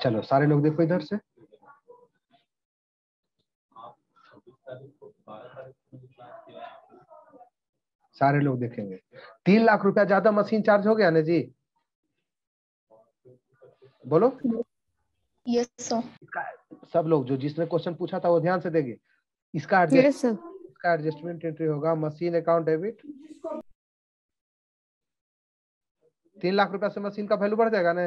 चलो सारे लोग देखो इधर से। सारे लोग देखेंगे 3 लाख रुपया ज्यादा मशीन चार्ज हो गया ना जी? बोलो। Yes sir. सब लोग जो जिसने क्वेश्चन पूछा था वो ध्यान से देंगे। इसका एडजस्टमेंट एंट्री होगा मशीन अकाउंट डेबिट। 3 लाख रुपया से मशीन का वैल्यू बढ़ जाएगा ना?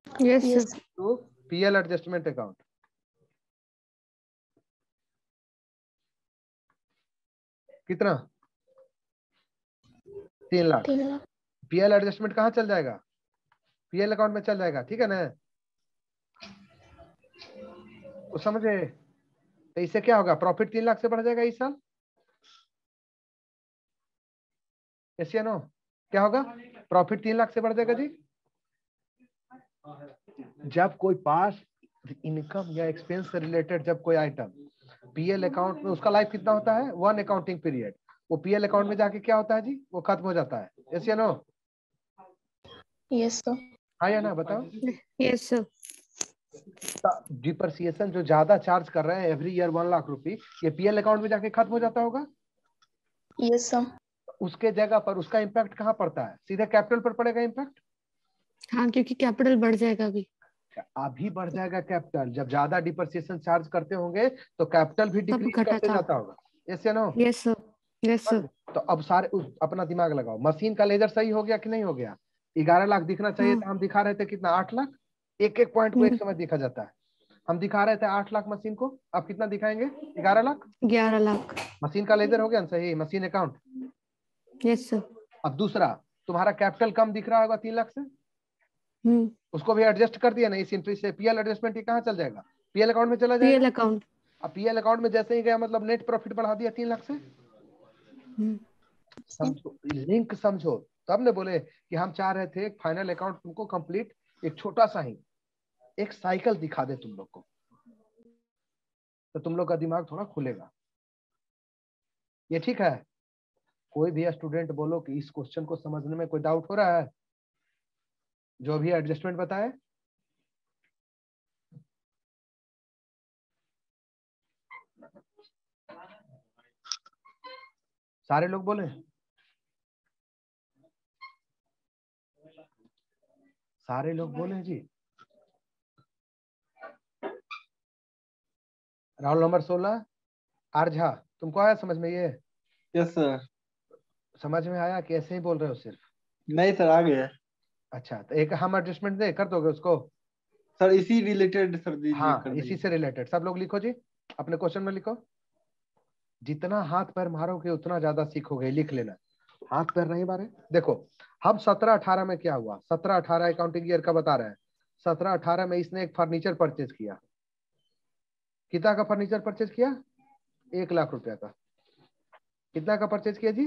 यस तो पीएल एडजस्टमेंट अकाउंट। कितना? 3 लाख। पीएल एडजस्टमेंट कहाँ चल जाएगा? पीएल अकाउंट में चल जाएगा, ठीक है ना? वो समझे? तो इससे क्या होगा? प्रॉफिट 3 लाख से बढ़ जाएगा इस साल। यस या नो? क्या होगा? प्रॉफिट 3 लाख से बढ़ जाएगा जी। जब कोई पास इनकम या एक्सपेंस से रिलेटेड जब कोई आइटम पीएल अकाउंट में, उसका लाइफ कितना होता है? 1 अकाउंटिंग पीरियड। वो पीएल अकाउंट में जाके क्या होता है जी? वो खत्म हो जाता है। यस या नो? Yes sir. हाँ या ना बताओ? Yes sir. डिप्रिसिएशन जो ज्यादा चार्ज कर रहे हैं एवरी ईयर 1 लाख रुपए, ये पीएल अकाउंट में जाके खत्म हो जाता होगा। Yes sir. उसके जगह पर उसका इम्पैक्ट कहाँ पड़ता है? सीधे कैपिटल पर पड़ेगा इम्पैक्ट। हाँ, क्योंकि कैपिटल बढ़ जाएगा अभी बढ़ जाएगा कैपिटल। जब ज्यादा डिप्रिसिएशन चार्ज करते होंगे तो कैपिटल भी डिक्रीज करते जाता होगा। यस या no? Yes sir. Yes sir. तो अब सारे अपना दिमाग लगाओ। मशीन का लेजर सही हो गया कि नहीं हो गया? 11 लाख दिखना चाहिए था, हम दिखा रहे थे कितना? 8 लाख। एक एक पॉइंट को एक समय दिखा जाता है। हम दिखा रहे थे 8 लाख मशीन को, अब कितना दिखाएंगे? 11 लाख। 11 लाख। मशीन का लेजर हो गया ना सही? Machine account. Yes sir. अब दूसरा, तुम्हारा कैपिटल कम दिख रहा होगा 3 लाख से, उसको भी एडजस्ट कर दिया ना इस एंट्री से। पीएल एडजस्टमेंट कहाँ चल जाएगा? पीएल अकाउंट में चला जाएगा। PL account. अब पीएल अकाउंट में जैसे ही गया मतलब नेट प्रॉफिट बढ़ा दिया 3 लाख से। समझो, लिंक समझो। तब ने बोले कि हम चाह रहे थे फाइनल अकाउंट तुमको कंप्लीट एक छोटा सा ही एक साइकिल दिखा दे तुम लोग को, तो तुम लोग का दिमाग थोड़ा खुलेगा। ये ठीक है? कोई भी स्टूडेंट बोलो कि इस क्वेश्चन को समझने में कोई डाउट हो रहा है? जो भी एडजस्टमेंट बताए। सारे लोग बोले? सारे लोग बोले जी। राउंड नंबर 16 आरझा, तुमको आया समझ में ये? Yes sir. समझ में आया कि ऐसे ही बोल रहे हो सिर्फ? नहीं सर, आ गया। अच्छा, तो एक हम एडजस्टमेंट दे कर दोगे उसको? सर इसी रिलेटेड सर दीजिए। हाँ, इसी से रिलेटेड सब लोग लिखो जी, अपने क्वेश्चन में लिखो। जितना हाथ पैर मारोगे उतना ज्यादा सीखोगे, लिख लेना। हाथ पैर नहीं मारे। देखो हम 17-18 में क्या हुआ, 17-18 अकाउंटिंग ईयर का बता रहे हैं। 17-18 में इसने एक फर्नीचर परचेज किया। कितना का फर्नीचर परचेज किया? 1 लाख रुपया का। कितना का परचेज किया जी?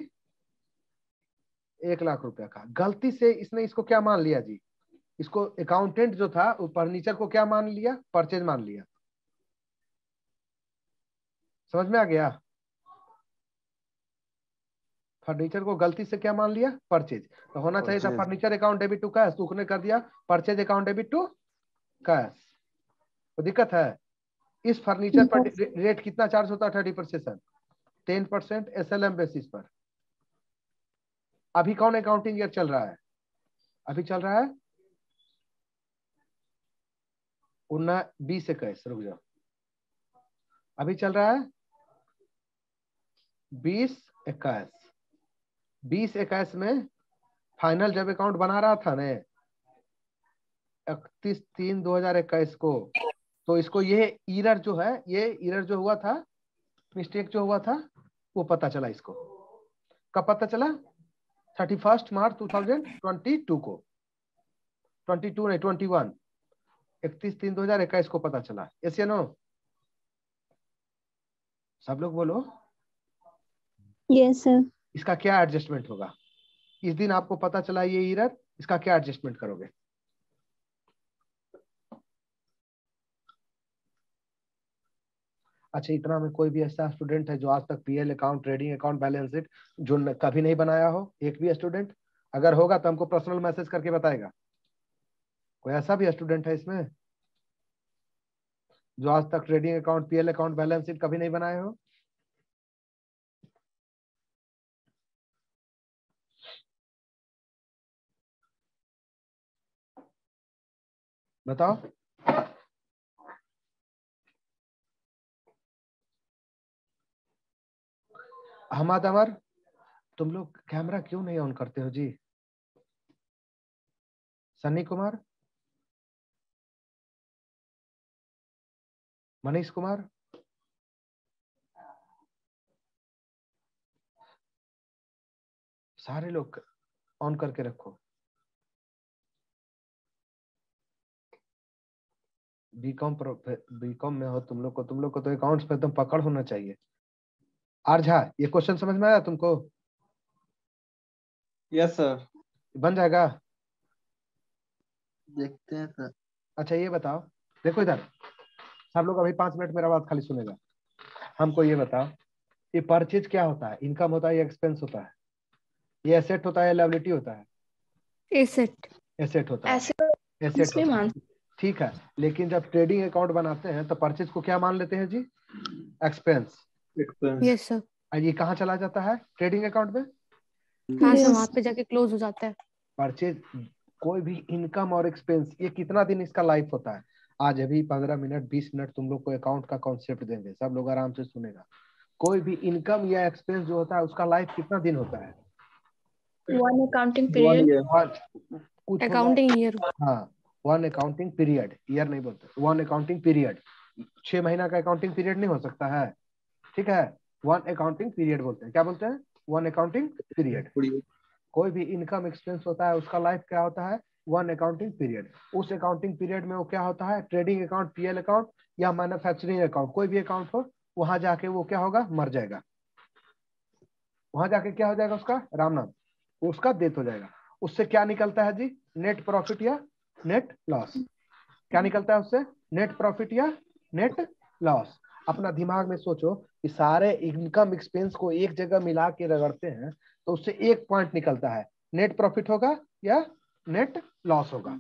1 लाख रुपया का। गलती से इसने इसको क्या मान लिया जी? इसको अकाउंटेंट जो था वो फर्नीचर को क्या मान लिया? परचेज मान लिया। समझ में आ गया? फर्नीचर को गलती से क्या मान लिया? परचेज। तो होना चाहिए था furniture account debit to cash, तो उसने कर दिया purchase account debit to cash. तो दिक्कत है। इस फर्नीचर पर रेट कितना चार्ज होता था डिप्रिसिएशन? 10% एसएलएम बेसिस पर। अभी कौन अकाउंटिंग ईयर चल रहा है? अभी चल रहा है 20-21। रुक जाओ, अभी चल रहा है 20-21। 20-21 में फाइनल जब अकाउंट बना रहा था ना 31/3/2021 को, तो इसको ये एरर जो है, ये एरर जो हुआ था, मिस्टेक जो हुआ था, वो पता चला इसको। कब पता चला? 31 मार्च 2022 को। 22 नहीं 21, 31/3/2021 को पता चला। यस या नो? सब लोग बोलो। Yes sir. इसका क्या एडजस्टमेंट होगा? इस दिन आपको पता चला ये एरर, इसका क्या एडजस्टमेंट करोगे? अच्छा, इतना में कोई भी ऐसा स्टूडेंट है जो आज तक PL account, trading account, balance sheet जो कभी नहीं बनाया हो? एक भी स्टूडेंट? अगर होगा तो हमको पर्सनल मैसेज करके बताएगा। कोई ऐसा भी स्टूडेंट है इसमें जो आज तक trading account, PL account, balance sheet कभी नहीं बनाए हो? बताओ। अहमद अमर, तुम लोग कैमरा क्यों नहीं ऑन करते हो जी? सन्नी कुमार, मनीष कुमार, सारे लोग ऑन करके रखो। बीकॉम में हो तुम लोग को तो अकाउंट्स पे एकदम पकड़ होना चाहिए। आरझा, ये क्वेश्चन समझ में आया तुमको? Yes sir. बन जाएगा? देखते हैं सर। अच्छा ये बताओ, देखो इधर, सब लोग अभी 5 मिनट मेरा बात खाली सुनेगा। हमको ये बताओ, ये परचेज क्या होता है? इनकम होता है या एक्सपेंस होता है? ये एसेट होता है या लायबिलिटी होता है? एसेट। एसेट होता है। ऐसे एसेट इसमें होता है, मान ठीक है। लेकिन जब ट्रेडिंग अकाउंट बनाते हैं तो परचेज को क्या मान लेते हैं जी? एक्सपेंस। Yes sir. और ये कहाँ चला जाता है ट्रेडिंग अकाउंट में? हाँ सर, Yes. वहां पे जाके क्लोज हो जाता है। परचेज, कोई भी इनकम और एक्सपेंस, ये कितना दिन इसका लाइफ होता है? आज अभी 15 मिनट 20 मिनट तुम लोग को अकाउंट का कॉन्सेप्ट देंगे, सब लोग आराम से सुनेगा। कोई भी इनकम या एक्सपेंस जो होता है उसका लाइफ कितना दिन होता है? 1 accounting 1 period. year। कुछ होगा, अकाउंटिंग ईयर। हाँ 1 अकाउंटिंग पीरियड, ईयर नहीं बोलते, 1 अकाउंटिंग पीरियड। 6 महीना का अकाउंटिंग पीरियड नहीं हो सकता है, ठीक है। 1 अकाउंटिंग पीरियड बोलते हैं। क्या बोलते हैं? 1 अकाउंटिंग पीरियड। कोई भी इनकम एक्सपेंस होता है उसका लाइफ क्या होता है? 1 अकाउंटिंग पीरियड। उस अकाउंटिंग पीरियड में वो क्या होता है? ट्रेडिंग अकाउंट, पीएल अकाउंट या मैन्युफैक्चरिंग अकाउंट, कोई भी अकाउंट हो, वहां जाके वो क्या होगा? मर जाएगा। वहां जाके क्या हो जाएगा? उसका राम नाम, उसका डेथ हो जाएगा। उससे क्या निकलता है जी? नेट प्रॉफिट या नेट लॉस। क्या निकलता है उससे? नेट प्रॉफिट या नेट लॉस। अपना दिमाग में सोचो कि सारे इनकम एक्सपेंस को एक जगह मिला के रगड़ते हैं तो उससे एक पॉइंट निकलता है, नेट प्रॉफिट होगा या नेट लॉस होगा।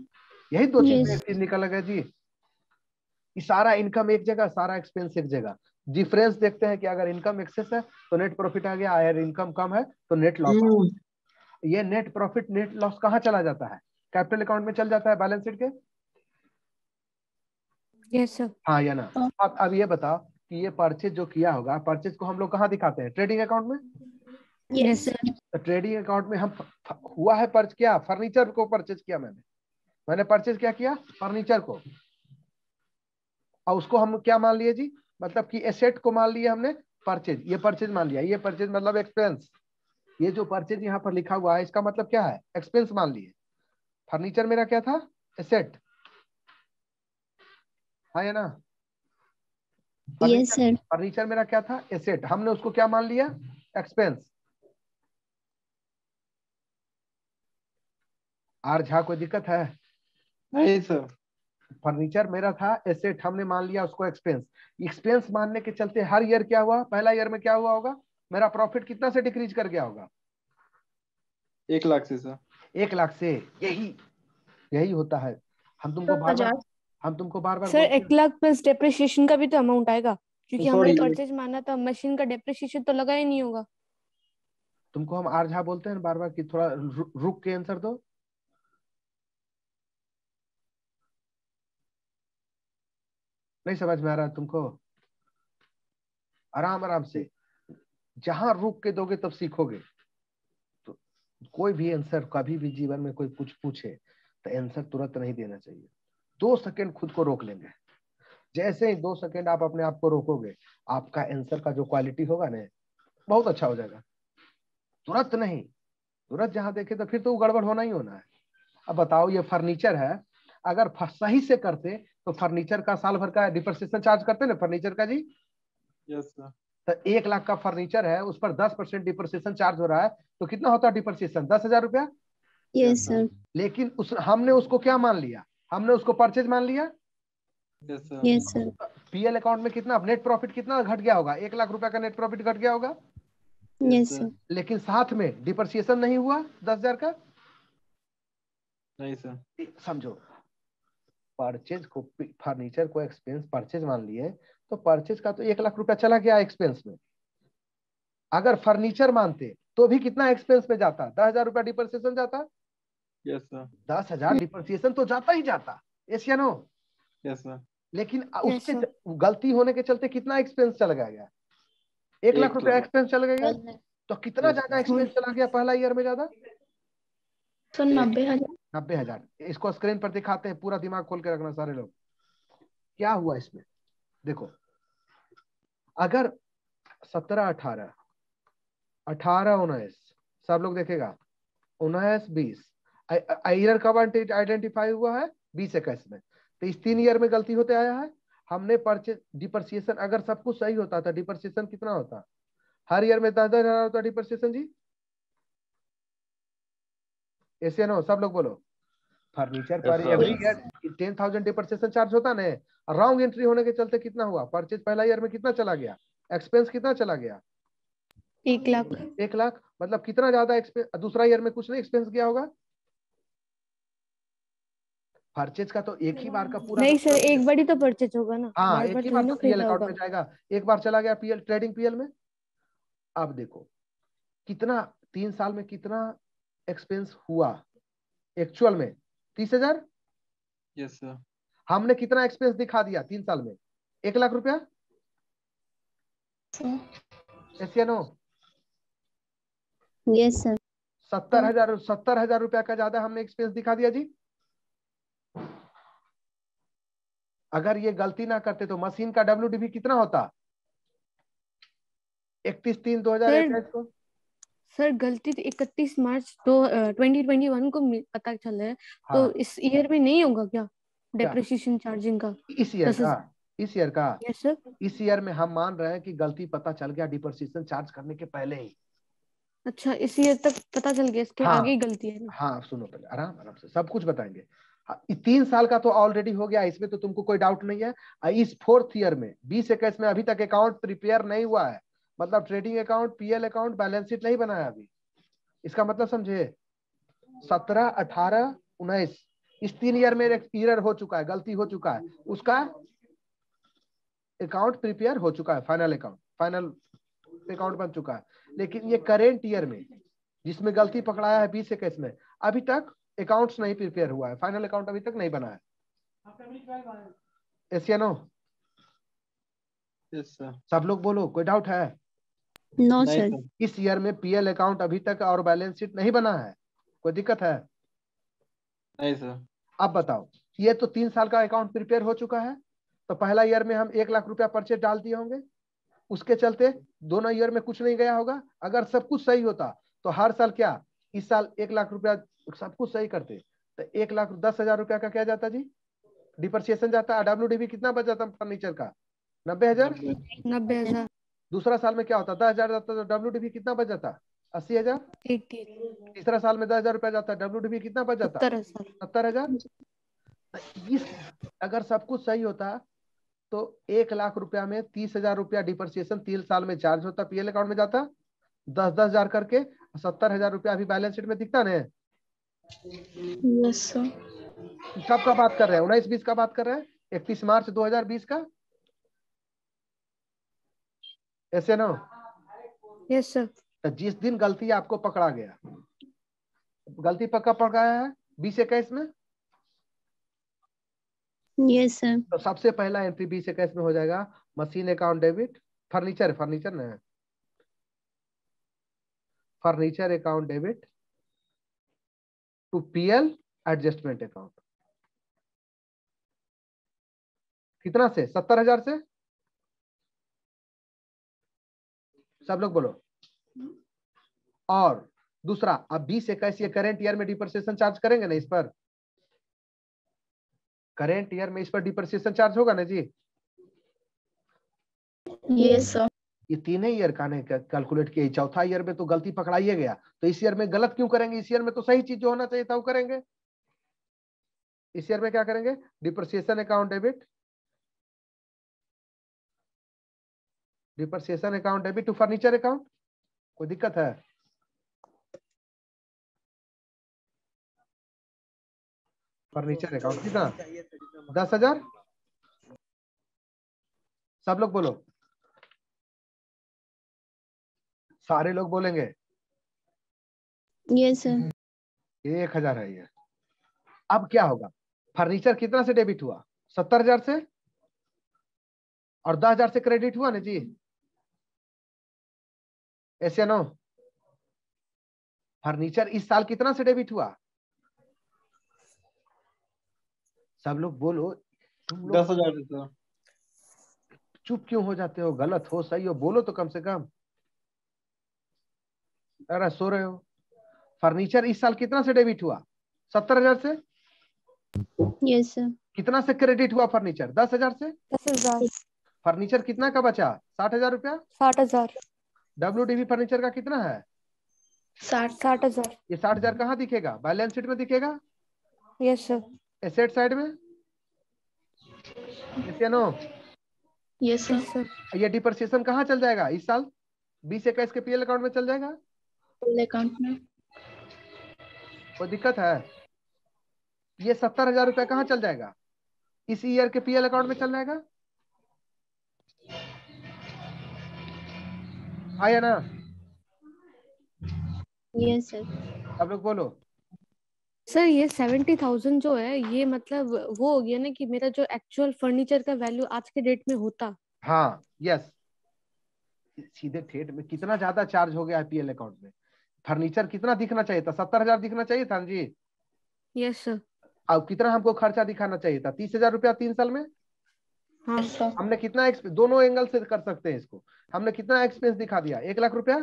यही दो चीज में Yes. एक चीज निकलेगा जी, कि सारा इनकम एक जगह, सारा एक्सपेंस एक जगह। डिफरेंस देखते हैं कि अगर इनकम एक्सेस है तो नेट प्रॉफिट आ गया, अगर इनकम कम है तो नेट लॉस आ गया। ये नेट प्रॉफिट नेट लॉस कहाँ चला जाता है? कैपिटल अकाउंट में चल जाता है, बैलेंस शीट के। Yes sir. हाँ या ना? अब ये बताओ कि ये परचेज जो किया होगा, परचेज को हम लोग कहाँ दिखाते हैं? ट्रेडिंग अकाउंट में। Yes, sir. तो ट्रेडिंग अकाउंट में हम हुआ है पर्च क्या? फर्नीचर को परचेज किया मैंने परचेज क्या किया? फर्नीचर को। और उसको हम क्या मान लिए जी? मतलब कि एसेट को मान लिया हमने परचेज, ये परचेज मान लिया। ये परचेज मतलब एक्सपेंस। ये जो परचेज यहाँ पर लिखा हुआ है इसका मतलब क्या है? एक्सपेंस मान लिए। फर्नीचर मेरा क्या था? एसेट। हाँ या ना? Yes, sir. फर्नीचर मेरा क्या था? एसेट। हमने उसको क्या मान लिया? एक्सपेंस। आर झा कोई दिक्कत है? नहीं सर। फर्नीचर मेरा था एसेट, हमने मान लिया उसको एक्सपेंस। एक्सपेंस मानने के चलते हर ईयर क्या हुआ? पहला ईयर में क्या हुआ होगा? मेरा प्रॉफिट कितना से डिक्रीज कर गया होगा? 1 लाख से सर। 1 लाख से। यही होता है। हम तुमको बार बार सर बोलते 1 लाख प्लस डेप्रिसिएशन का भी तो अमाउंट आएगा, क्योंकि हमने सॉरी। परचेज माना था, मशीन का डेप्रिसिएशन तो लगा ही नहीं होगा। तुमको हम आर झा बोलते हैं बार बार कि थोड़ा रुक के आंसर दो। नहीं समझ में आ रहा तुमको? आराम आराम से, जहां रुक के दोगे तब सीखोगे। तो कोई भी आंसर कभी भी जीवन में कोई कुछ पूछे तो आंसर तुरंत नहीं देना चाहिए। 2 सेकंड खुद को रोक लेंगे। जैसे ही 2 सेकंड आप अपने आप को रोकोगे, आपका आंसर का जो क्वालिटी होगा ना बहुत अच्छा हो जाएगा। तुरंत नहीं, तुरंत जहां देखे तो फिर तो गड़बड़ होना ही होना है। अब बताओ, ये फर्नीचर है, अगर सही से करते तो फर्नीचर का साल भर का डिप्रिसिएशन चार्ज करते ना फर्नीचर का जी। Yes sir. तो 1 लाख का फर्नीचर है, उस पर 10% डिप्रिसिएशन चार्ज हो रहा है, तो कितना होता है डिप्रिसिएशन? 10,000 रुपया। Yes, sir. लेकिन हमने उसको क्या मान लिया? हमने उसको परचेज मान लिया। Yes sir. Yes, sir. PL account में कितना नेट प्रॉफिट कितना घट गया होगा? 1 लाख रुपया का नेट प्रॉफिट घट गया होगा। Yes, sir. लेकिन साथ में डिप्रिसिएशन नहीं हुआ 10,000 का। नहीं सर। समझो, परचेज को, फर्नीचर को एक्सपेंस परचेज मान लिए, तो परचेज का तो 1 लाख रुपया चला गया एक्सपेंस में। अगर फर्नीचर मानते तो भी कितना एक्सपेंस में जाता? 10,000 रुपया डिप्रिसिएशन जाता। Yes sir. 10,000 डिप्रिसिएशन तो जाता ही जाता, यस या नो? Yes sir. लेकिन Yes, उसके sir. गलती होने के चलते कितना एक्सपेंस चला गया? 1 लाख रुपया एक्सपेंस चला गया। तो कितना Yes, ज्यादा sir. एक्सपेंस चला गया पहला ईयर में? ज्यादा तो 90,000। 90,000। इसको स्क्रीन पर दिखाते हैं, पूरा दिमाग खोल के रखना सारे लोग। क्या हुआ इसमें? देखो, अगर 17, 18, 18, 19, सब लोग देखेगा 19, 20 ईयर कब आइडेंटिफाई हुआ है? 20, 21 में। तो इस 3 ईयर में गलती होते आया है। हमने परचेज डिप्रिसिएशन, अगर सब कुछ सही होता था, डिप्रिसिएशन कितना होता? हर ईयर में 10,000 होता डिप्रिसिएशन जी, ऐसे ना? सब लोग बोलो। फर्नीचर पर sir. Every year 10,000 depreciation charge होता ना। रॉन्ग एंट्री होने के चलते कितना हुआ? परचेज पहला ईयर में कितना चला गया? एक्सपेंस कितना चला गया? 1 लाख। 1 लाख। मतलब कितना ज्यादा एक्सपेंस? दूसरा ईयर में कुछ नहीं एक्सपेंस गया होगा। परचेज का तो एक ही बार का पूरा नहीं सर, एक बार ही तो परचेज होगा ना, हाँ, बार एक बार ही थोड़ी बार ना तो पीएल खरीदा अकाउंट होगा। में जाएगा। एक बार चला गया पीएल, ट्रेडिंग पीएल में। अब देखो कितना 3 साल में कितना एक्सपेंस हुआ एक्चुअल में? 30,000। Yes, sir. हमने कितना एक्सपेंस दिखा दिया 3 साल में? 1 लाख रुपया, ऐसे नो? Yes, sir. 70,000 रुपया का ज्यादा हमने एक्सपेंस दिखा दिया जी। अगर ये गलती ना करते तो मशीन का WDV कितना होता? 31/3/2021 को। सर गलती तो 31 मार्च 2021 को पता चला है। तो हाँ, इस ईयर में नहीं होगा क्या क्या? डेप्रिसिएशन चार्जिंग का? इस ईयर का? इस ईयर का? Yes sir. इस ईयर में हम मान रहे हैं कि गलती पता चल गया डिप्रिसिएशन चार्ज करने के पहले ही। अच्छा, इस ईयर तक पता चल गया, इसके हाँ, आगे ही गलती है ना? हाँ, सुनो पहले, आराम आराम से सब कुछ बताएंगे। हाँ, 3 साल का तो ऑलरेडी हो गया, इसमें तो तुमको कोई डाउट नहीं है। इस 4th ईयर में 2021 में अभी तक अकाउंट प्रिपेयर नहीं हुआ है। मतलब trading account, PL account, balance sheet नहीं बनाया अभी। इसका मतलब समझे? 17, 18, 19 इस 3 ईयर में एरर हो चुका है, गलती हो चुका है, उसका अकाउंट प्रिपेयर हो चुका है, फाइनल अकाउंट बन चुका है। लेकिन ये करेंट ईयर में जिसमें गलती पकड़ाया है 2021 में, अभी तक अकाउंट्स नहीं प्रिपेयर हुआ है, फाइनल अकाउंट अभी तक नहीं बना है। एशियनो Yes, sir. सब लोग बोलो, कोई डाउट है? No, नहीं sir. sir. इस ईयर में पीएल अकाउंट अभी तक और बैलेंस शीट नहीं बना है, कोई दिक्कत है? नहीं sir. अब बताओ, ये तो 3 साल का अकाउंट प्रिपेयर हो चुका है। तो पहला ईयर में हम 1 लाख रुपया परचेज डाल दिए होंगे, उसके चलते दोनों ईयर में कुछ नहीं गया होगा। अगर सब कुछ सही होता तो हर साल क्या, इस साल 1 लाख रुपया सब कुछ सही करते तो 1,10,000 रुपया का क्या जाता जी? डिप्रिसिएशन जाता। WDV कितना बच जाता फर्नीचर का? 90,000। 90,000। दूसरा साल में क्या होता? 10,000 जाता तो WDV कितना बच जाता? 80,000। 80। तीसरा साल में 10,000 रुपया जाता, WDV कितना बच जाता? 70,000। 70,000। इस अगर सब कुछ सही होता तो 1 लाख रुपया में 30,000 रुपया डिप्रिसिएशन 3 साल में चार्ज होता, पीएल अकाउंट में जाता 10,000 करके। 70,000 रुपया अभी बैलेंस शीट में दिखता ना। Yes sir. कब का बात कर रहे हैं? 19-20 का बात कर रहे हैं, 31 मार्च 2020 का, ऐसे ना? Yes sir. तो जिस दिन गलती आपको पकड़ा गया, गलती पक्का पकड़ाया है 2021 में, Yes, sir. तो सबसे पहला एंट्री 2021 में हो जाएगा मशीन अकाउंट डेबिट, फर्नीचर ना, furniture account debit to PL adjustment account. कितना से? 70,000 से। सब लोग बोलो। और दूसरा, अब 2021 ये करेंट ईयर में डिप्रिसिएशन चार्ज करेंगे ना इस पर? करेंट ईयर में इस पर डिप्रिसिएशन चार्ज होगा ना जी? Yes sir. ये 3 ही ईयर का नहीं कैलकुलेट किया, चौथा ईयर में तो गलती पकड़ाइए गया, तो इस ईयर में गलत क्यों करेंगे? इस ईयर में तो सही चीज जो होना चाहिए था वो करेंगे। इस ईयर में क्या करेंगे? Depreciation account debit, depreciation account debit to furniture account. कोई दिक्कत है? फर्नीचर अकाउंट कितना? 10,000। सब लोग बोलो, सारे लोग बोलेंगे। Yes sir. 1,000 है ये। अब क्या होगा? फर्नीचर कितना से डेबिट हुआ? 70,000 से, और 10,000 से क्रेडिट हुआ ना जी, ऐसे नो? फर्नीचर इस साल कितना से डेबिट हुआ? सब लोग बोलो। तुम लोग 10,000 से सर। चुप क्यों हो जाते हो? गलत हो सही हो बोलो तो कम से कम। अरे सो रहे हो? फर्नीचर इस साल कितना से डेबिट हुआ? 70,000 से। Yes sir. कितना से क्रेडिट हुआ फर्नीचर? 10,000 से। 10,000। फर्नीचर कितना का बचा? 60,000 रुपया। 60,000। WDV फर्नीचर का कितना है? 60,000। ये 60,000 कहाँ दिखेगा? बैलेंस शीट में दिखेगा? Yes sir. एसेट साइड में? yes या no? Yes sir. Yes sir. ये डिप्रिसिएशन कहाँ चल जाएगा इस साल? 20-21 के PL अकाउंट में चल जाएगा? अकाउंट में। कोई दिक्कत है? ये 70,000 रुपया कहाँ चल जाएगा? इस ईयर के PL अकाउंट में चल जाएगा? आया ना? Yes sir. सब लोग बोलो। सर ये 70,000 जो है ये मतलब वो हो गया ना कि मेरा जो एक्चुअल फर्नीचर का वैल्यू आज के डेट में होता। हाँ यस, सीधे ठेठ में कितना ज्यादा चार्ज हो गया PL अकाउंट में? फर्नीचर कितना दिखना चाहिए था? 70,000 दिखना चाहिए था जी। Yes sir. अब कितना हमको खर्चा दिखाना चाहिए था? 30,000 रुपया 3 साल में। हाँ यस सर। हमने कितना दोनों एंगल से कर सकते हैं इसको। हमने कितना एक्सपेंस दिखा दिया? 1 लाख रुपया।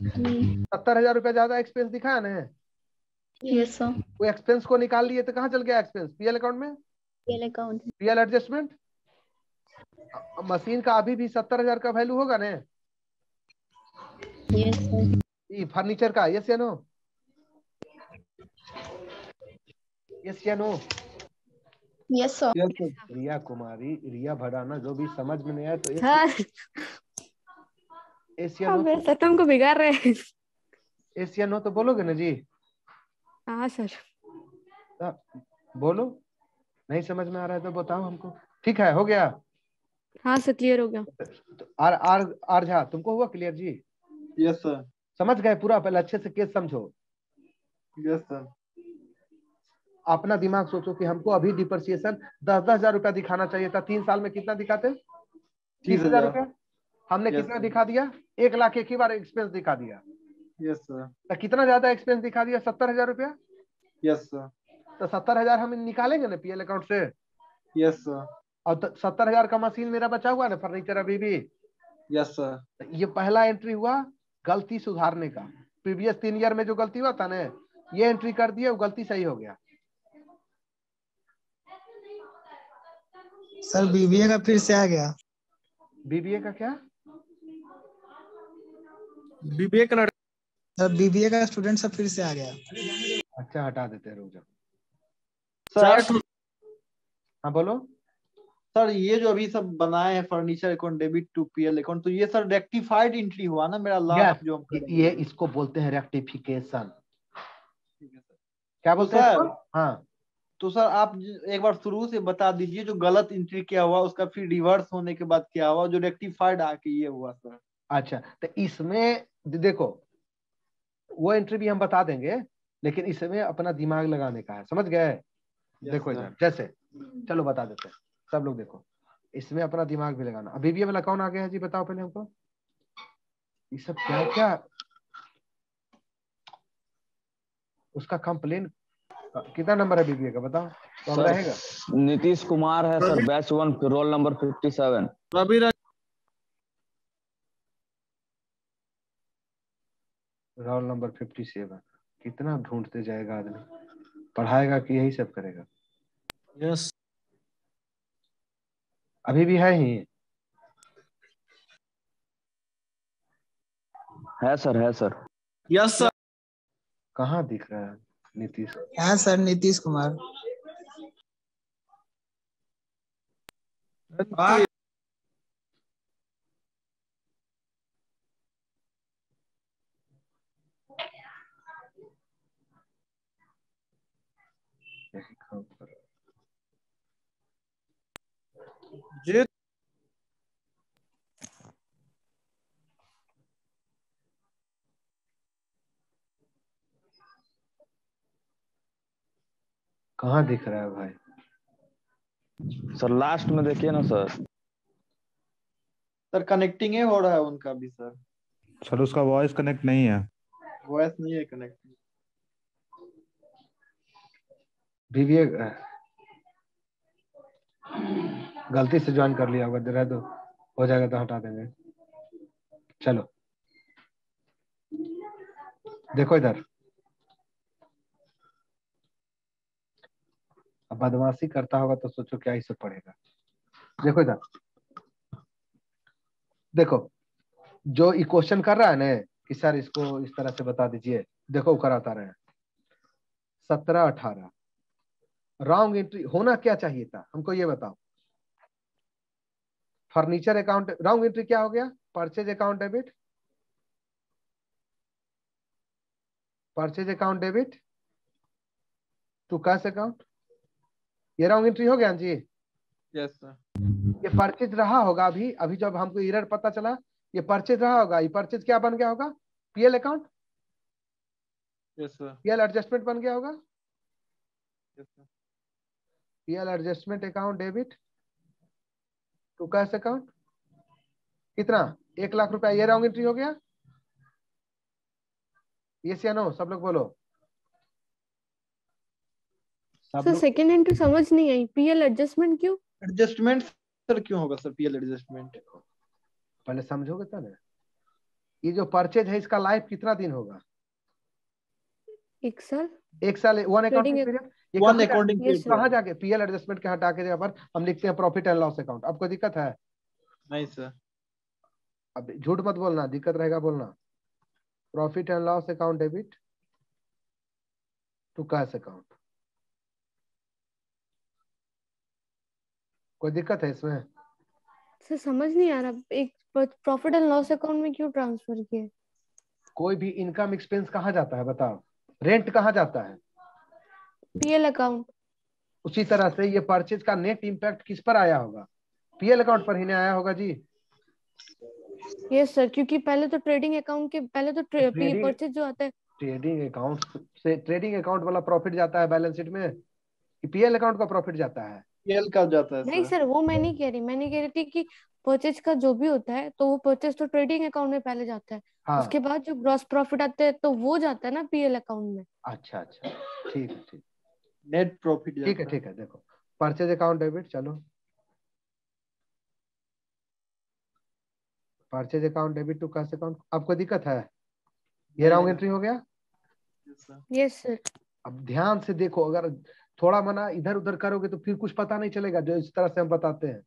70,000 रुपया ज्यादा एक्सपेंस दिखाया ना? Yes sir. वो एक्सपेंस को निकाल लिए तो कहाँ चल गया एक्सपेंस? PL अकाउंट में। PL account. PL adjustment. Machine का अभी भी 70,000 का वैल्यू होगा ना? Yes sir. ये फर्नीचर का यस या नो? यस या no? Yes sir. Yes sir. Riya Kumari, Riya Bhadana, जो भी समझ में नहीं आया तो सर यस या आप नो? मेरे सतम को बिगाड़ रहे हैं। यस या नो तो बोलोगे ना जी? हाँ सर। बोलो। नहीं समझ में आ रहा है तो बताओ हमको। ठीक है, हो गया? हाँ सर क्लियर हो गया। तो आर आर आर झा, तुमको हुआ क्लियर जी? Yes sir. समझ गए पूरा? पहले अच्छे से केस समझो। Yes sir. अपना दिमाग सोचो कि हमको अभी डिप्रिसिएशन 10,000 रुपया दिखाना चाहिए था। 3 साल में कितना दिखाते? 30,000 30,000। रुपया। हमने Yes, कितना sir. दिखा दिया? 1 लाख एक ही बार एक्सपेंस दिखा दिया। Yes sir. तो कितना ज्यादा एक्सपेंस दिखा दिया? 70,000 रुपया। Yes sir. तो 70,000 हम निकालेंगे ना PL अकाउंट से। Yes sir. और 70,000 का मशीन मेरा बचा हुआ ना, फर्नीचर अभी भी। Yes sir. तो ये पहला एंट्री हुआ गलती सुधारने का। प्रीवियस 3 ईयर में जो गलती हुआ था ना, ये एंट्री कर दिया, वो गलती सही हो गया। सर बीबीए का फिर से आ गया। BBA का क्या? बीबीए का सर बीबीए का स्टूडेंट सब फिर से आ गया। अच्छा हटा देते हैं, रुक जाओ। सर हाँ बोलो। सर ये जो अभी सब बनाए हैं furniture account debit to PL account, तो ये सर रेक्टिफाइड एंट्री हुआ ना मेरा लास्ट जो हम करेंगे। ये इसको बोलते हैं रेक्टिफिकेशन। ठीक है सर। क्या तो बोलते हैं सर इसको? हाँ तो सर आप एक बार शुरू से बता दीजिए जो गलत एंट्री क्या हुआ, उसका फिर रिवर्स होने के बाद क्या हुआ, जो रेक्टिफाइड आके ये हुआ सर। अच्छा, तो इसमें देखो वो एंट्री भी हम बता देंगे, लेकिन इसमें अपना दिमाग लगाने का है। समझ गए? देखो sir. इधर जैसे, चलो बता देते हैं। सब लोग देखो, इसमें अपना दिमाग भी लगाना। अभी भी वाला कौन आ गया है जी? बताओ पहले हमको। ये सब क्या क्या उसका कंप्लेन कितना नंबर है BBA का बताओ तो हम सर रहेगा। नीतीश कुमार है sir, batch 1 roll number 57। Roll number 57। कितना ढूंढते जाएगा आदमी, पढ़ाएगा कि यही सब करेगा? यस अभी भी है ही? है सर, है सर। Yes sir. कहाँ दिख रहा है नीतीश? हाँ सर नीतीश कुमार। क्या लिखा ऊपर? जी कहाँ दिख रहा है भाई? सर लास्ट में देखिए ना सर। सर कनेक्टिंग है हो रहा है उनका भी सर। सर उसका वॉइस कनेक्ट नहीं है। वॉइस नहीं है कनेक्टिंग। बीबीए गलती से ज्वाइन कर लिया होगा, रह दो, हो जाएगा तो हटा देंगे। चलो देखो इधर, अब बदमाशी करता होगा तो सोचो क्या इससे पड़ेगा। देखो इधर, देखो जो ये क्वेश्चन कर रहा है ना कि सर इसको इस तरह से बता दीजिए, देखो कराता रहे 17-18 रॉन्ग एंट्री होना क्या चाहिए था, हमको ये बताओ। फर्नीचर अकाउंट रॉन्ग एंट्री क्या हो गया? Purchase account debit, purchase account debit to cash account, ये रॉन्ग एंट्री हो गया जी। Yes sir. ये परचेज रहा होगा, अभी अभी जब हमको एरर पता चला ये परचेज रहा होगा, ये परचेज क्या बन गया होगा? PL account, yes sir. PL adjustment बन गया होगा। Yes sir. PL adjustment account debit to cash account, कितना? 1 लाख रुपया, ये रॉन्ग एंट्री हो गया। यस या नो, सब लोग बोलो। सब सर लोग सेकंड एंट्री समझ नहीं आई, पीएल एडजस्टमेंट क्यों? एडजस्टमेंट सर क्यों होगा सर पीएल एडजस्टमेंट? पहले समझोगे तो ना, ये जो परचेज है इसका लाइफ कितना दिन होगा? 1 साल। 1 साल, वन अकाउंटिंग Trading पीरियड। ये वन कहाँ अकाउंटिंग Yes, sir. कहाँ जाके पीएल एडजस्टमेंट के हटा के जगह पर हम लिखते हैं प्रॉफिट एंड लॉस अकाउंट। अब कोई दिक्कत है? नहीं सर। अब झूठ मत बोलना, दिक्कत रहेगा बोलना। Profit and loss account debit to cash account, कोई दिक्कत है इसमें? सर समझ नहीं आ रहा, एक प्रॉफिट एंड लॉस अकाउंट में क्यों ट्रांसफर किए? कोई भी इनकम एक्सपेंस कहाँ जाता है बताओ? रेंट कहाँ जाता है? PL account. उसी तरह से ये परचेज का नेट इंपैक्ट किस पर आया होगा? पीएल अकाउंट पर ही नहीं आया होगा जी। यस सर, क्योंकि पहले तो ट्रेडिंग अकाउंट के पहले तो ट्रेडिंग परचेज जो आता है। ट्रेडिंग अकाउंट से ट्रेडिंग अकाउंट वाला प्रॉफिट जाता है बैलेंस शीट में कि पीएल अकाउंट का प्रॉफिट जाता है? पीएल का जाता है नहीं सर। सर, वो मैं नहीं कह रही, मैं नहीं कह रही थी कि परचेज का जो भी होता है तो वो परचेज तो ट्रेडिंग अकाउंट में पहले जाता है। हाँ, उसके बाद जो ग्रॉस प्रॉफिट आता है तो वो जाता है ना पीएल अकाउंट में। अच्छा अच्छा, ठीक है ठीक, नेट प्रॉफिट ठीक है जाता है। ठीक है। देखो परचेज अकाउंट डेबिट, चलो purchase account debit to cash account, आपको दिक्कत है? ये रॉन्ग एंट्री हो गया। Yes sir. Yes sir. अब ध्यान से देखो, अगर थोड़ा मना इधर उधर करोगे तो फिर कुछ पता नहीं चलेगा जो इस तरह से हम बताते हैं।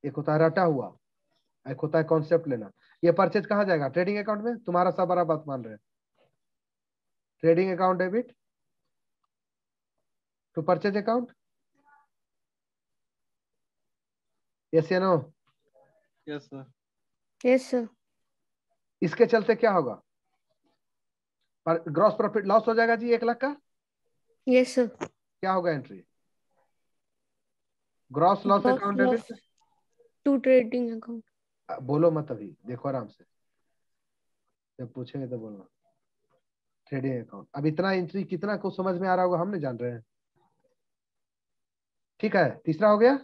एक होता है रटा हुआ, एक होता है कॉन्सेप्ट लेना। ये परचेज कहाँ जाएगा? ट्रेडिंग अकाउंट में। तुम्हारा सब बड़ा बात मान रहे हैं। Trading account debit to purchase account, yes या no? Yes sir. Yes sir. इसके चलते क्या होगा? पर ग्रॉस प्रॉफिट लॉस हो जाएगा जी 1 लाख का। Yes sir. क्या होगा entry? Gross loss gross account loss debit. To trading account. बोलो मत अभी, देखो आराम से, जब पूछेंगे तो बोलना। ट्रेडिंग अकाउंट, अब इतना एंट्री कितना को समझ में आ रहा होगा हम नहीं जान रहे हैं। ठीक है, तीसरा हो गया।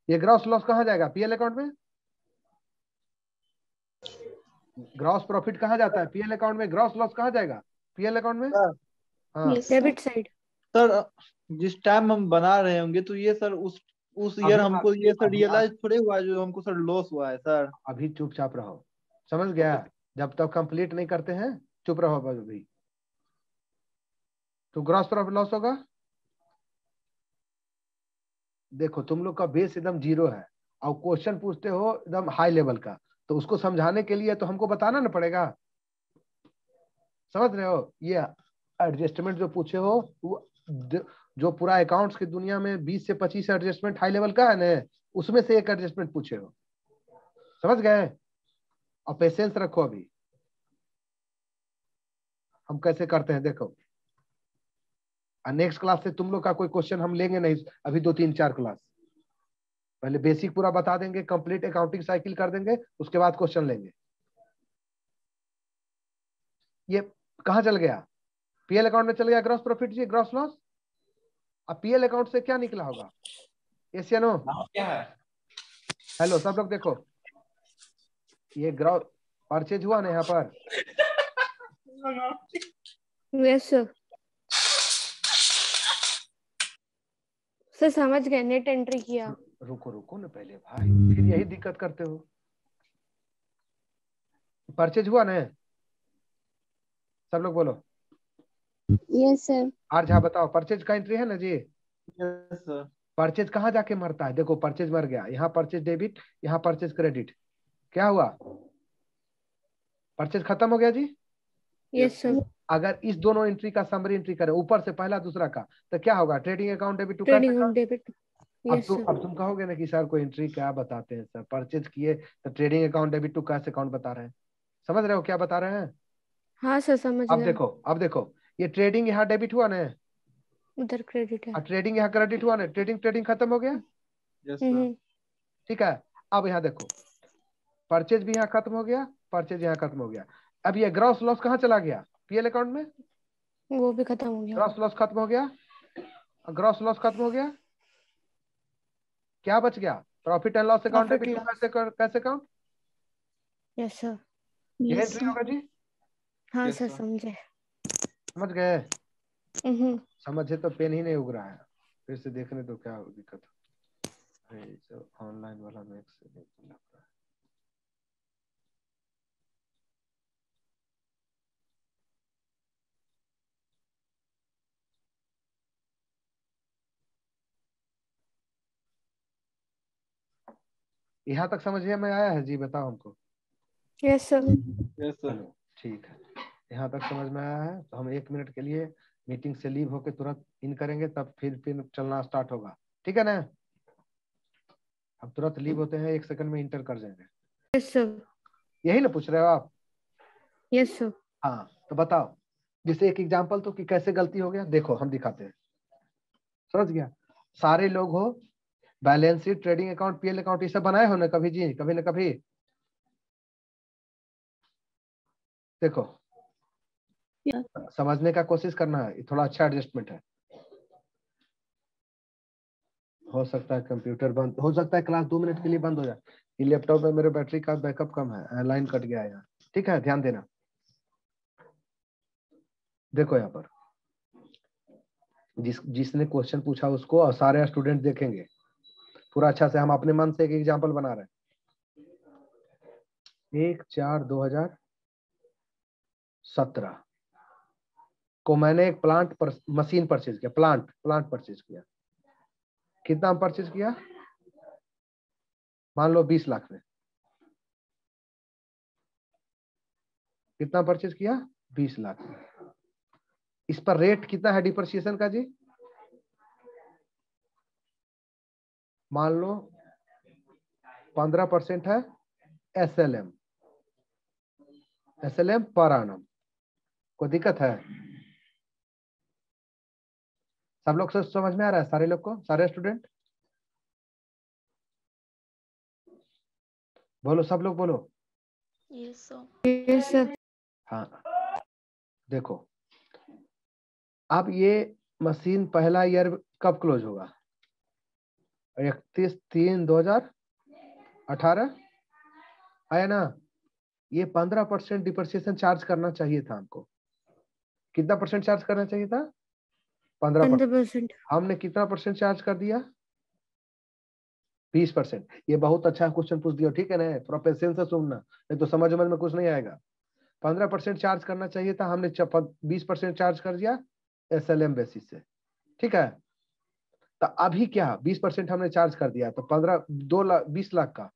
ये ग्रॉस लॉस कहाँ जाएगा? पीएल अकाउंट में। ग्रॉस प्रॉफिट कहाँ जाता है? पीएल अकाउंट में। ग्रॉस लॉस कहाँ जाएगा? पीएल अकाउंट में। सर हाँ, Yes, sir. Debit side. Sir जिस टाइम हम बना रहे होंगे तो ये सर उस ईयर अभी हमको ये सर अभी रियलाइज थोड़े हुआ है जो हमको सर लॉस हुआ है सर। अभी चुपचाप रहो, समझ गया? जब तक कंप्लीट नहीं करते हैं चुप रहो बस अभी। तो ग्रॉस प्रॉफिट लॉस होगा। देखो तुम लोग का बेस एकदम जीरो है और क्वेश्चन पूछते हो एकदम हाई लेवल का, तो उसको समझाने के लिए तो हमको बताना ना पड़ेगा। समझ रहे हो? ये एडजस्टमेंट जो पूछे हो वो जो पूरा अकाउंट्स की दुनिया में 20 से 25 एडजस्टमेंट हाई लेवल का है ना, उसमें से एक एडजस्टमेंट पूछे हो। समझ गए? और पेशेंस रखो। अभी हम कैसे करते हैं देखो। और नेक्स्ट क्लास से तुम लोग का कोई क्वेश्चन हम लेंगे नहीं, अभी 2-3-4 क्लास पहले बेसिक पूरा बता देंगे, कंप्लीट अकाउंटिंग साइकिल कर देंगे, उसके बाद क्वेश्चन लेंगे। ये कहाँ चल गया? पीएल अकाउंट में चल गया ग्रॉस प्रॉफिट जी, ग्रॉस लॉस। अब पीएल अकाउंट से क्या निकला होगा? यस या नो? हेलो सब लोग देखो, ये ग्रॉस परचेज हुआ ना यहाँ पर। Yes sir. सर समझ गए, नेट एंट्री किया। रुको रुको ना पहले भाई, फिर यही दिक्कत करते हो। परचेज हुआ ना? सब लोग बोलो। Yes sir. आर झा बताओ, परचेज का एंट्री है ना जी? Yes sir. परचेज कहाँ जाके मरता है? देखो परचेज मर गया, यहाँ परचेज डेबिट, यहाँ परचेज क्रेडिट। क्या हुआ? परचेज खत्म हो गया जी। Yes sir. अगर इस दोनों एंट्री का समरी एंट्री करें, ऊपर से पहला दूसरा का, तो क्या होगा? Trading account debit to cash trading account. Debit. Yes sir. अब तुम कहोगे ना कि सर कोई एंट्री क्या बताते हैं सर, परचेज किए तो trading account debit to cash account बता रहे हैं। समझ रहे हो क्या बता रहे हैं? हाँ सर समझ अब गया। देखो, अब देखो, ये ट्रेडिंग यहाँ डेबिट हुआ ना, उधर क्रेडिट है। और ट्रेडिंग यहाँ क्रेडिट हुआ ना, ट्रेडिंग खत्म हो गया। Yes sir. ठीक है, अब यहाँ देखो, परचेज भी यहाँ खत्म हो गया, परचेज यहाँ खत्म हो गया। अब ये ग्रॉस लॉस कहाँ चला गया? पीएल अकाउंट में। वो भी खत्म हो गया। ग्रॉस लॉस खत्म हो गया, ग्रॉस लॉस खत्म हो गया। क्या बच गया? Profit and loss account debit to cash account. Yes sir. ये यस एंट्री होगा जी। हाँ Yes, सर sir. समझे। समझ गए? समझे तो पेन ही नहीं उग रहा है, फिर से देखने तो क्या दिक्कत है? ऑनलाइन वाला में एक से लग रहा है। यहाँ तक समझिए में आया है जी? बताओ हमको। Yes sir. Yes sir. चलो ठीक है, यहाँ तक समझ में आया है तो हम 1 मिनट के लिए मीटिंग से लीव होके तुरंत इन करेंगे, तब फिर चलना स्टार्ट होगा। ठीक है ना? अब तुरंत लीव होते हैं, 1 सेकंड में इंटर कर जाएंगे। Yes sir. यही ना पूछ रहे हो आप? Yes sir. हाँ तो बताओ, जैसे एक एग्जांपल तो कि कैसे गलती हो गया, देखो हम दिखाते हैं। समझ गया? सारे लोग हो balance sheet, trading account, PL account, ये सब बनाए हो ना कभी जी? कभी ना कभी। देखो समझने का कोशिश करना है, थोड़ा अच्छा एडजस्टमेंट है। हो सकता है कंप्यूटर बंद हो सकता है, क्लास 2 मिनट के लिए बंद हो जाए। ये लैपटॉप में मेरे बैटरी का बैकअप कम है, लाइन कट गया है यहाँ। ठीक है, ध्यान देना। देखो यहाँ पर जिसने क्वेश्चन पूछा उसको और सारे स्टूडेंट देखेंगे पूरा अच्छा से। हम अपने मन से एक एग्जांपल बना रहे हैं। 1/4/2017 को मैंने एक मशीन परचेज किया, प्लांट परचेज किया। कितना परचेज किया? मान लो 20 लाख में। कितना परचेज किया? 20 लाख में। इस पर रेट कितना है डिप्रिसिएशन का जी? मान लो 15% है एसएलएम पर आनम। कोई दिक्कत है? सब लोग से समझ में आ रहा है? सारे लोग को, सारे स्टूडेंट बोलो, सब लोग बोलो। Yes sir. Yes sir. हाँ देखो, अब ये मशीन पहला ईयर कब क्लोज होगा? 31/3/2018 आया ना? ये 15% डिप्रिसिएशन चार्ज करना चाहिए था हमको। कितना परसेंट चार्ज करना चाहिए था? 15%। हमने कितना परसेंट चार्ज कर दिया? 20%। ये बहुत अच्छा क्वेश्चन पूछ दिया, ठीक है ना? थोड़ा पेशेंस से सुनना, नहीं तो समझ में कुछ नहीं आएगा। 15% चार्ज करना चाहिए था, हमने 20% चार्ज कर दिया एसएलएम बेसिस से। ठीक है, तो अभी क्या 20% हमने चार्ज कर दिया, तो 20 लाख का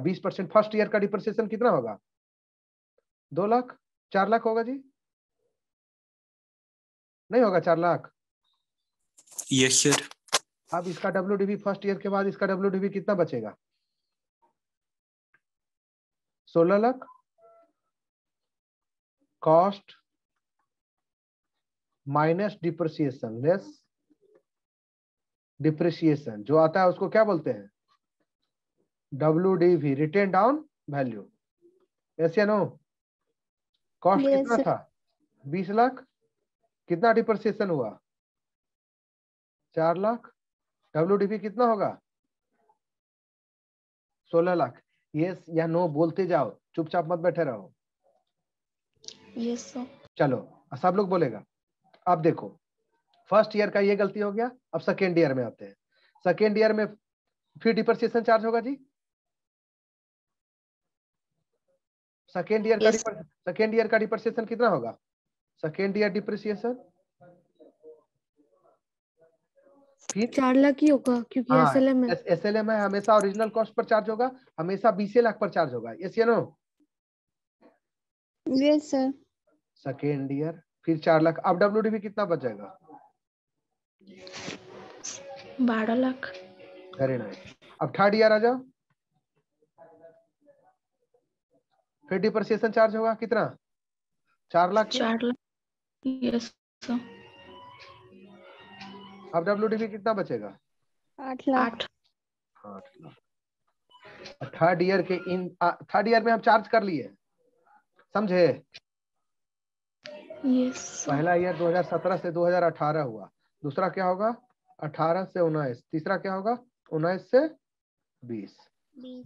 20% फर्स्ट ईयर का डिप्रिसिएशन कितना होगा? 2 लाख, 4 लाख होगा जी? नहीं होगा 4 लाख? Yes sir. अब इसका WDV फर्स्ट ईयर के बाद इसका WDV कितना बचेगा? 16 lakh. Cost minus depreciation less depreciation जो आता है उसको क्या बोलते हैं? WDV, written down value. Yes या नो? कॉस्ट Yes, कितना sir. था? 20 लाख। कितना डिप्रिसिएशन हुआ? 4 लाख। WDV कितना होगा? 16 लाख। यस या नो बोलते जाओ, चुपचाप मत बैठे रहो। Yes, sir. चलो सब लोग बोलेगा। अब देखो फर्स्ट ईयर का ये गलती हो गया, अब सेकेंड ईयर में आते हैं। सेकेंड ईयर में फिर डिप्रिसिएशन चार्ज होगा जी। Second year Yes. का डिप्रिसिएशन कितना होगा? सेकेंड ईयर डिप्रिसिएशन फिर 4 लाख ही होगा क्योंकि हाँ SLM है। SLM है, हमेशा ओरिजिनल कॉस्ट पर चार्ज होगा, हमेशा 20 लाख पर चार्ज होगा। यस या no? Yes, sir. Second year फिर 4 लाख। अब WDV कितना बचेगा? 12 लाख। Very nice. अब थर्ड ईयर आ जाओ, फिर डिप्रिसिएशन चार्ज होगा कितना? 4 लाख। 4 लाख। Yes, sir. अब WDV कितना बचेगा? 8 लाख। 8। 8 लाख। थर्ड ईयर के थर्ड ईयर में हम चार्ज कर लिए, समझे? Yes, sir. पहला ईयर 2017 से 2018 हुआ, दूसरा क्या होगा? 18 से 19, तीसरा क्या होगा? 19 से 20।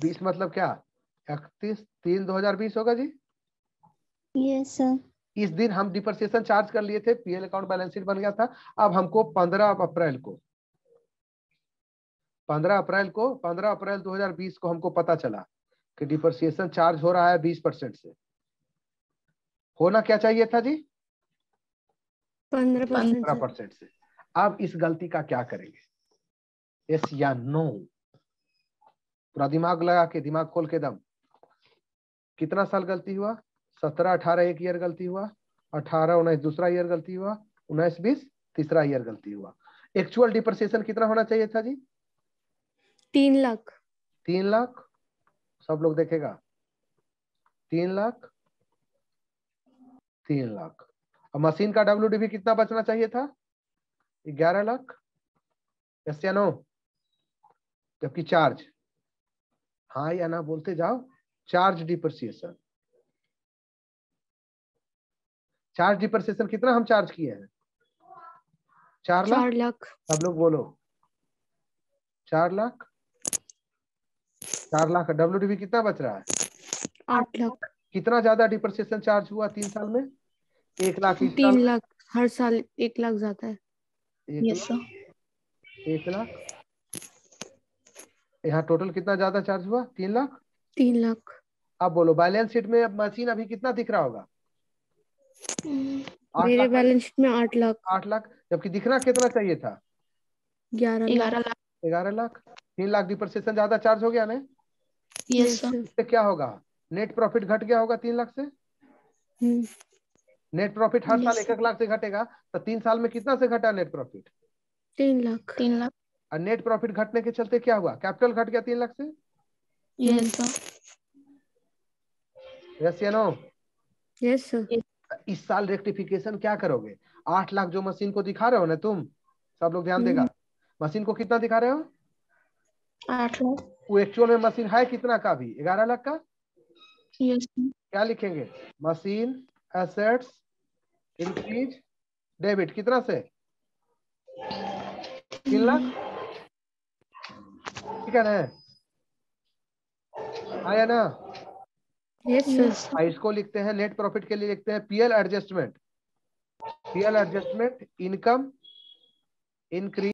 20 मतलब क्या? 31/3/2020 होगा जी। Yes, sir. इस दिन हम डिप्रिसिएशन चार्ज कर लिए थे, पीएल अकाउंट बैलेंस शीट बन गया था। अब हमको 15 अप्रैल 2020 को हमको पता चला कि डिप्रिसिएशन चार्ज हो रहा है 20% से। होना क्या चाहिए था जी? 15% से। अब इस गलती का क्या करेंगे? यस या नो? पूरा दिमाग लगा के, दिमाग खोल के दम। कितना साल गलती हुआ? 17-18 एक ईयर गलती हुआ, 18-19 दूसरा ईयर गलती हुआ, 19-20 तीसरा ईयर गलती हुआ। एक्चुअल डिप्रिसिएशन कितना होना चाहिए था जी? 3 लाख। 3 लाख। सब लोग देखेगा 3 लाख। 3 लाख। और मशीन का WDV कितना बचना चाहिए था? 11 लाख। यस या नो? जबकि चार्ज, हाँ या ना बोलते जाओ। चार्ज डिप्रिसिएशन कितना हम चार्ज किए हैं? 4 लाख। 4 लाख। सब लोग बोलो 4 लाख। 4 लाख। WDV कितना बच रहा है? 8 लाख। कितना ज्यादा डिप्रिसिएशन चार्ज हुआ 3 साल में? 1 लाख। 3 लाख हर साल 1 लाख जाता है। 1 Yes, sir. लाख। यहाँ टोटल कितना ज्यादा चार्ज हुआ? 3 लाख। 3 लाख। अब बोलो बैलेंस शीट में अब मशीन अभी कितना दिख रहा होगा? 8 मेरे लाख। बैलेंस शीट में 8 लाख। 8 लाख। जबकि दिखना कितना चाहिए था? 11 लाख। 11 लाख। 11 लाख। 3 लाख डिप्रिसिएशन ज्यादा चार्ज हो गया ना? Yes, sir. इससे क्या होगा? नेट प्रॉफिट घट गया होगा 3 लाख से। नेट प्रॉफिट हर साल Yes, 1 लाख से घटेगा, तो 3 साल में कितना से घटा नेट प्रॉफिट? 3 लाख। 3 लाख। और नेट प्रॉफिट घटने के चलते क्या हुआ? कैपिटल घट गया 3 लाख से। Yes, sir. यस या नो? Yes sir. इस साल रेक्टिफिकेशन क्या करोगे? 8 लाख जो मशीन को दिखा रहे हो ना तुम, सब लोग ध्यान देगा। मशीन को कितना दिखा रहे हो? 8 लाख। वो एक्चुअल में मशीन है कितना का? भी 11 लाख का। Yes, sir. क्या लिखेंगे? मशीन एसेट्स इंक्रीज डेबिट कितना से? 3 लाख। ठीक है ना? आया ना? Yes Yes, sir. sir. इसको लिखते हैं नेट प्रॉफिट के लिए लिखते हैं पीएल एडजस्टमेंट। Income increase